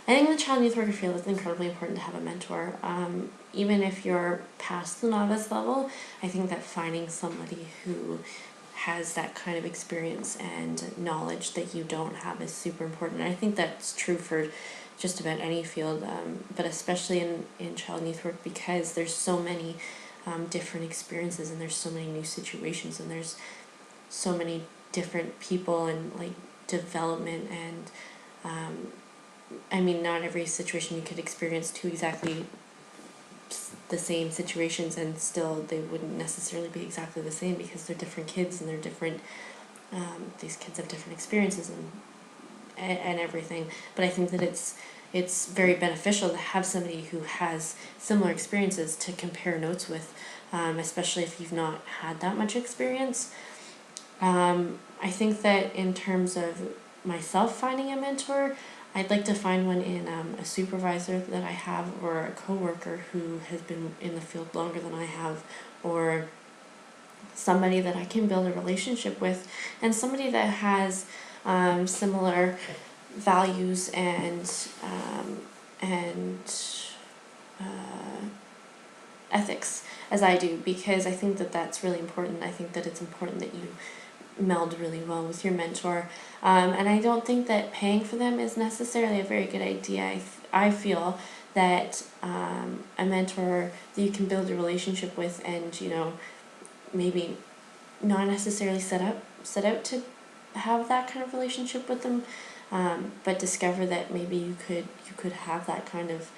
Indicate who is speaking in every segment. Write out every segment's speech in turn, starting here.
Speaker 1: I think in the child and youth worker field it's incredibly important to have a mentor. Even if you're past the novice level, I think that finding somebody who has that kind of experience and knowledge that you don't have is super important. And I think that's true for just about any field, but especially in child and youth work, because there's so many different experiences, and there's so many new situations, and there's so many different people and like development, and I mean, not every situation you could experience two exactly the same situations, and still they wouldn't necessarily be exactly the same, because they're different kids, and they're different, these kids have different experiences and everything. But I think that it's very beneficial to have somebody who has similar experiences to compare notes with, especially if you've not had that much experience. I think that in terms of myself finding a mentor, I'd like to find one in a supervisor that I have, or a coworker who has been in the field longer than I have, or somebody that I can build a relationship with, and somebody that has similar values and ethics as I do, because I think that that's really important. I think that it's important that you meld really well with your mentor, and I don't think that paying for them is necessarily a very good idea. I feel that a mentor that you can build a relationship with, and maybe not necessarily set out to have that kind of relationship with them, but discover that maybe you could have that kind of,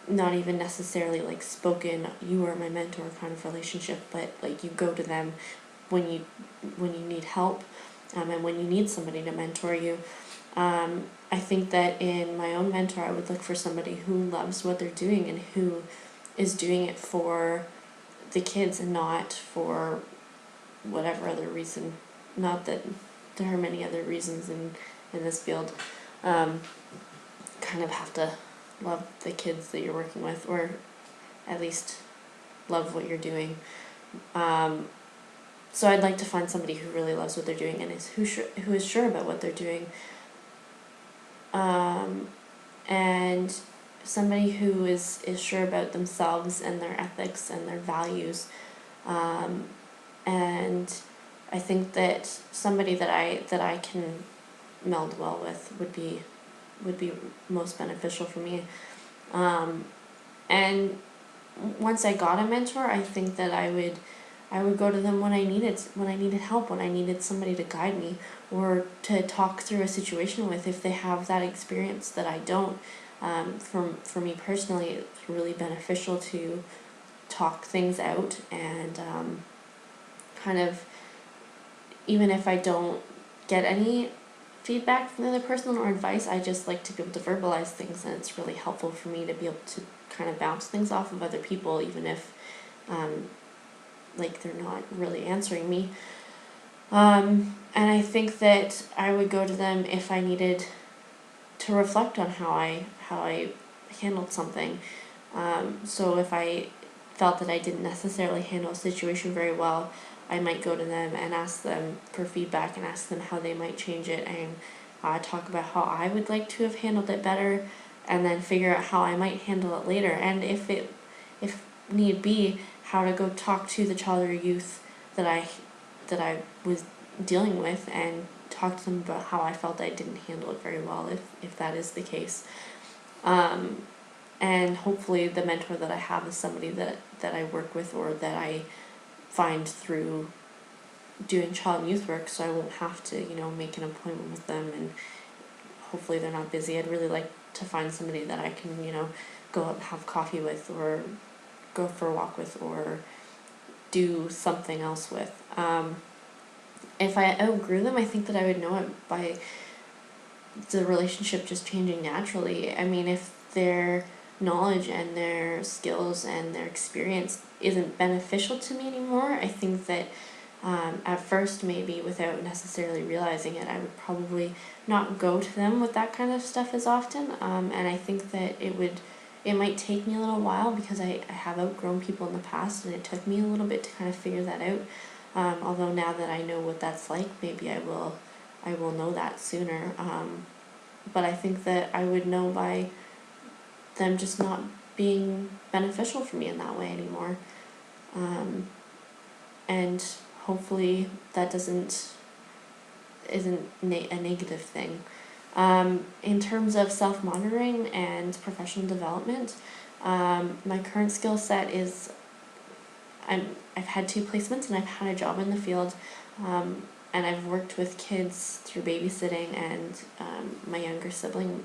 Speaker 1: not even necessarily like spoken, you are my mentor kind of relationship, but like you go to them when you need help, and when you need somebody to mentor you. I think that in my own mentor, I would look for somebody who loves what they're doing, and who is doing it for the kids and not for whatever other reason. Not that there are many other reasons in this field. Kind of have to love the kids that you're working with, or at least love what you're doing. So I'd like to find somebody who really loves what they're doing, and who is sure about what they're doing, and somebody who is sure about themselves and their ethics and their values, and I think that somebody that I can meld well with would be most beneficial for me. And once I got a mentor, I think that I would go to them when I needed help, when I needed somebody to guide me, or to talk through a situation with, if they have that experience that I don't. For me personally, it's really beneficial to talk things out, and kind of, even if I don't get any feedback from the other person or advice, I just like to be able to verbalize things, and it's really helpful for me to be able to kind of bounce things off of other people, even if like they're not really answering me. And I think that I would go to them if I needed to reflect on how I handled something. So if I felt that I didn't necessarily handle a situation very well, I might go to them and ask them for feedback, and ask them how they might change it, and talk about how I would like to have handled it better, and then figure out how I might handle it later. And if need be, how to go talk to the child or youth that I was dealing with, and talk to them about how I felt I didn't handle it very well, if that is the case. And hopefully the mentor that I have is somebody that I work with, or that I find through doing child and youth work, so I won't have to make an appointment with them, and hopefully they're not busy. I'd really like to find somebody that I can go out and have coffee with, or go for a walk with, or do something else with. If I outgrew them, I think that I would know it by the relationship just changing naturally. I mean, if their knowledge and their skills and their experience isn't beneficial to me anymore, I think that at first, maybe without necessarily realizing it, I would probably not go to them with that kind of stuff as often. And I think that it might take me a little while, because I have outgrown people in the past, and it took me a little bit to kind of figure that out. Although now that I know what that's like, maybe I will know that sooner. but I think that I would know by them just not being beneficial for me in that way anymore. And hopefully that isn't a negative thing. In terms of self-monitoring and professional development, my current skill set is I've had 2 placements and I've had a job in the field, and I've worked with kids through babysitting and my younger sibling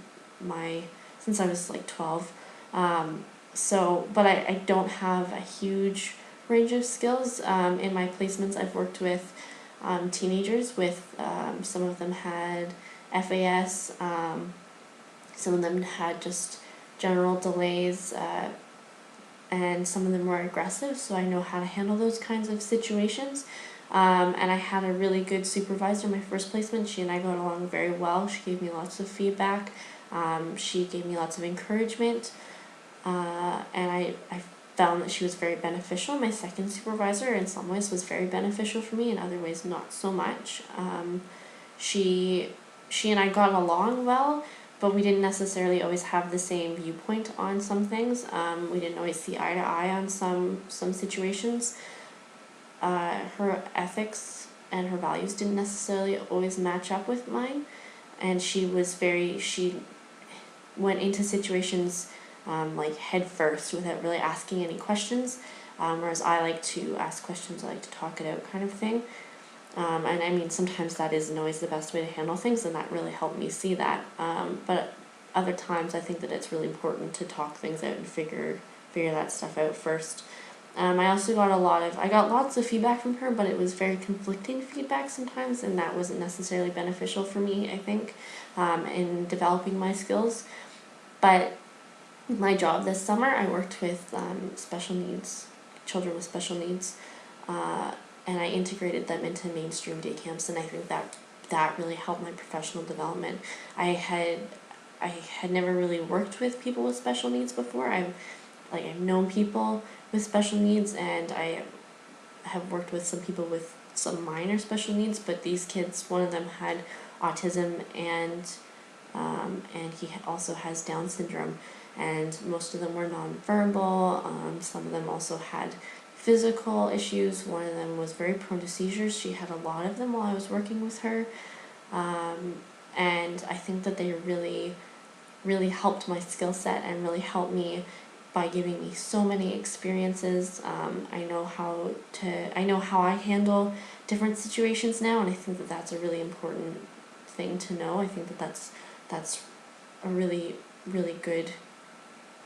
Speaker 1: since I was like 12. But I don't have a huge range of skills. In my placements, I've worked with teenagers with some of them had FAS, some of them had just general delays, and some of them were aggressive, so I know how to handle those kinds of situations. And I had a really good supervisor in my first placement. She and I got along very well. She gave me lots of feedback. She gave me lots of encouragement, and I found that she was very beneficial. My second supervisor in some ways was very beneficial for me, in other ways not so much. She and I got along well, but we didn't necessarily always have the same viewpoint on some things. We didn't always see eye to eye on some situations. Her ethics and her values didn't necessarily always match up with mine, and she went into situations like head first without really asking any questions, whereas I like to ask questions, I like to talk it out kind of thing. And I mean, sometimes that isn't always the best way to handle things, and that really helped me see that. But other times I think that it's really important to talk things out and figure that stuff out first. I also got lots of feedback from her, but it was very conflicting feedback sometimes, and that wasn't necessarily beneficial for me, I think, in developing my skills. But my job this summer, I worked with children with special needs, and I integrated them into mainstream day camps, and I think that really helped my professional development. I had never really worked with people with special needs before. I've known people with special needs, and I have worked with some people with some minor special needs, but these kids, one of them had autism, and he also has Down syndrome, and most of them were nonverbal. Some of them also had physical issues. One of them was very prone to seizures. She had a lot of them while I was working with her, and I think that they really, really helped my skill set and really helped me by giving me so many experiences. I know how I handle different situations now, and I think that that's a really important thing to know. I think that that's a really, really good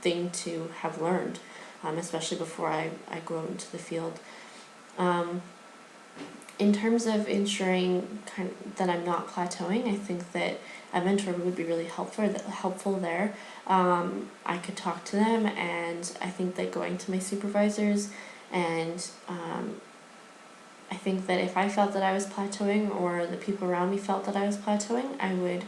Speaker 1: thing to have learned, especially before I go out into the field. In terms of ensuring that I'm not plateauing, I think that a mentor would be really helpful there. I could talk to them, and I think that going to my supervisors, and I think that if I felt that I was plateauing, or the people around me felt that I was plateauing, I would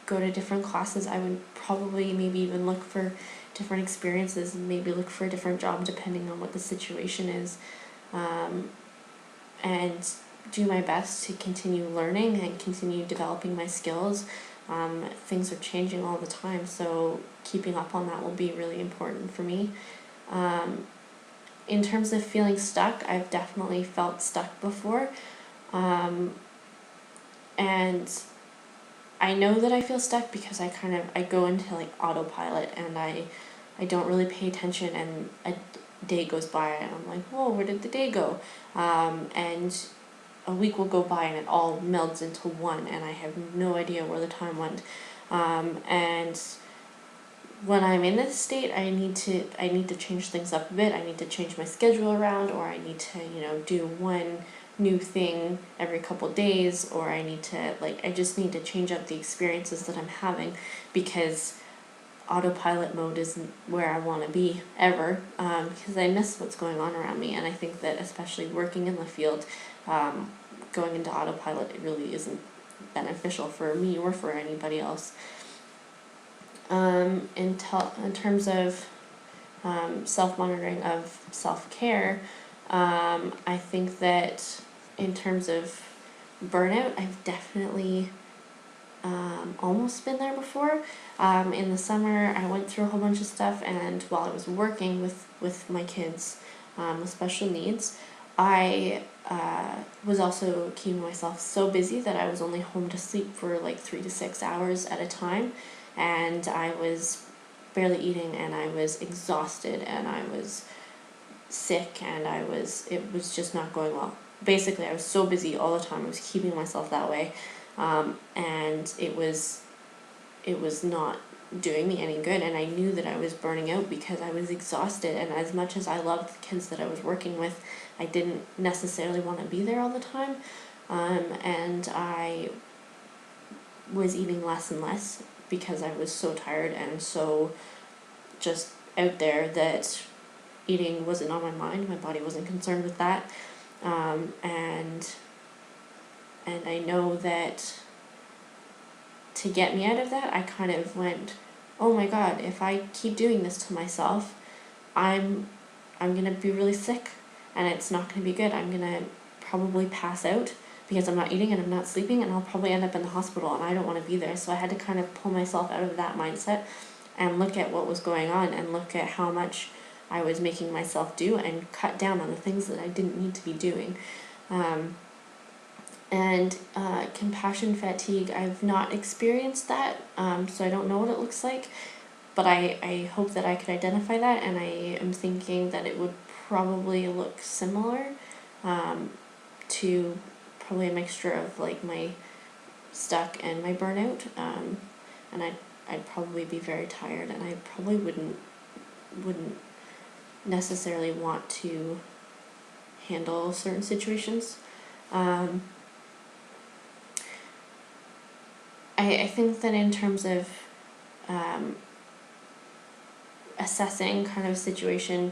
Speaker 1: go to different classes. I would probably maybe even look for different experiences, and maybe look for a different job depending on what the situation is, and do my best to continue learning and continue developing my skills. Things are changing all the time, so keeping up on that will be really important for me. In terms of feeling stuck, I've definitely felt stuck before, and I know that I feel stuck because I go into like autopilot, and I don't really pay attention, and a day goes by and I'm like, whoa, where did the day go? And a week will go by and it all melds into one, and I have no idea where the time went. And when I'm in this state, I need to change things up a bit. I need to change my schedule around, or I need to, do one new thing every couple days, or I just need to change up the experiences that I'm having, because autopilot mode isn't where I want to be ever, because I miss what's going on around me. And I think that especially working in the field, going into autopilot, it really isn't beneficial for me or for anybody else. In terms of self-monitoring of self-care, I think that in terms of burnout, I've definitely almost been there before. In the summer, I went through a whole bunch of stuff, and while I was working with my kids with special needs, I was also keeping myself so busy that I was only home to sleep for like 3 to 6 hours at a time, and I was barely eating, and I was exhausted, and I was sick, and it was just not going well. Basically, I was so busy all the time, I was keeping myself that way, and it was not doing me any good, and I knew that I was burning out because I was exhausted, and as much as I loved the kids that I was working with, I didn't necessarily want to be there all the time, and I was eating less and less because I was so tired and so just out there that eating wasn't on my mind. My body wasn't concerned with that, and I know that to get me out of that, I kind of went, oh my God, if I keep doing this to myself, I'm gonna be really sick, and it's not gonna be good. I'm gonna probably pass out because I'm not eating and I'm not sleeping, and I'll probably end up in the hospital, and I don't want to be there. So I had to kind of pull myself out of that mindset and look at what was going on and look at how much I was making myself do and cut down on the things that I didn't need to be doing. And compassion fatigue, I've not experienced that, so I don't know what it looks like, but I hope that I could identify that, and I am thinking that it would probably look similar to probably a mixture of like my stuck and my burnout, and I'd probably be very tired, and I probably wouldn't necessarily want to handle certain situations. I think that in terms of assessing kind of a situation,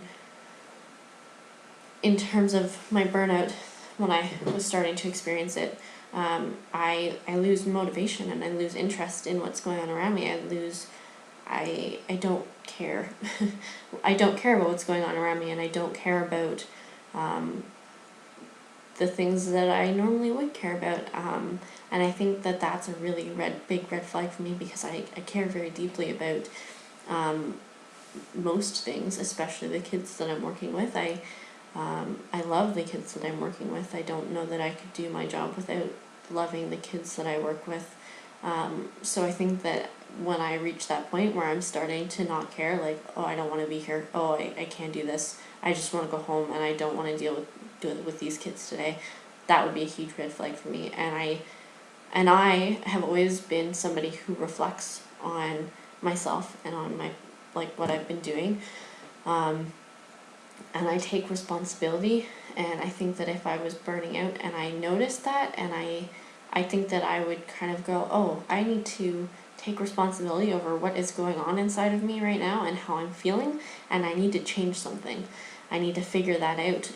Speaker 1: in terms of my burnout, when I was starting to experience it, I lose motivation and I lose interest in what's going on around me. I don't care. I don't care about what's going on around me, and I don't care about the things that I normally would care about. And I think that that's a really big red flag for me, because I care very deeply about most things, especially the kids that I'm working with. I love the kids that I'm working with. I don't know that I could do my job without loving the kids that I work with. So I think that when I reach that point where I'm starting to not care, like, oh, I don't want to be here, oh, I can't do this, I just want to go home and I don't want to deal with these kids today, that would be a huge red flag for me. And I have always been somebody who reflects on myself and on my, like, what I've been doing, and I take responsibility. And I think that if I was burning out and I noticed that, and I think that I would kind of go, oh, I need to take responsibility over what is going on inside of me right now and how I'm feeling, and I need to change something. I need to figure that out,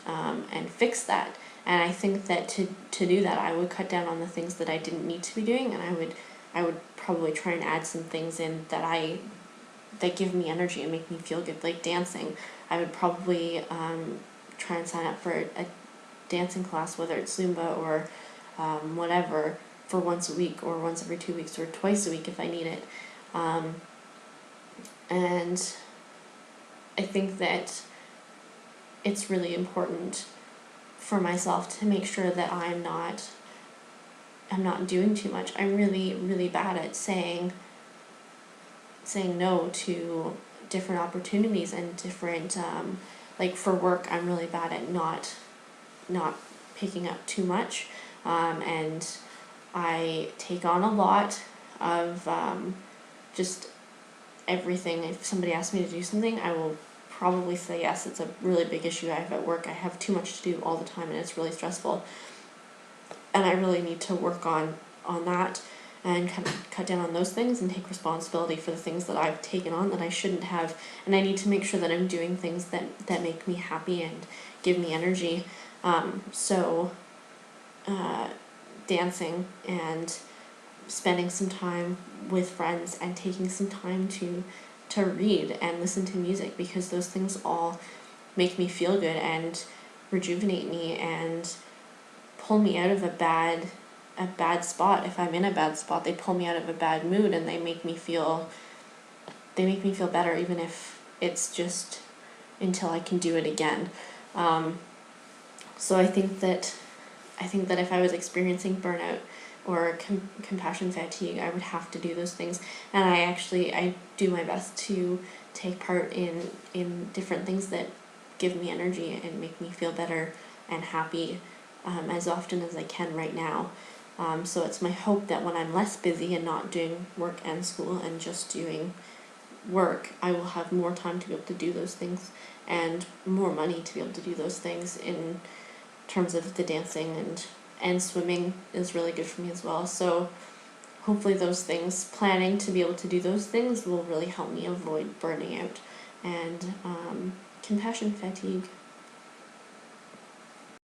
Speaker 1: and fix that. And I think that to do that, I would cut down on the things that I didn't need to be doing, and I would probably try and add some things in that give me energy and make me feel good, like dancing. I would probably try and sign up for a dancing class, whether it's Zumba or whatever, for once a week or once every 2 weeks or twice a week if I need it. And I think that it's really important for myself to make sure that I'm not doing too much. I'm really, really bad at saying no to different opportunities and different, like for work, I'm really bad at not picking up too much, and I take on a lot of just everything. If somebody asks me to do something, I will probably say yes. It's a really big issue I have at work. I have too much to do all the time, and it's really stressful, and I really need to work on that and kind of cut down on those things and take responsibility for the things that I've taken on that I shouldn't have. And I need to make sure that I'm doing things that make me happy and give me energy. So dancing and spending some time with friends and taking some time to read and listen to music, because those things all make me feel good and rejuvenate me and pull me out of a bad a bad spot, if I'm in a bad spot, they pull me out of a bad mood, and they make me feel better, even if it's just until I can do it again. So I think that if I was experiencing burnout or compassion fatigue, I would have to do those things. And I do my best to take part in different things that give me energy and make me feel better and happy, as often as I can right now. So it's my hope that when I'm less busy and not doing work and school and just doing work, I will have more time to be able to do those things and more money to be able to do those things. In terms of the dancing and swimming is really good for me as well. So hopefully those things, planning to be able to do those things, will really help me avoid burning out and compassion fatigue.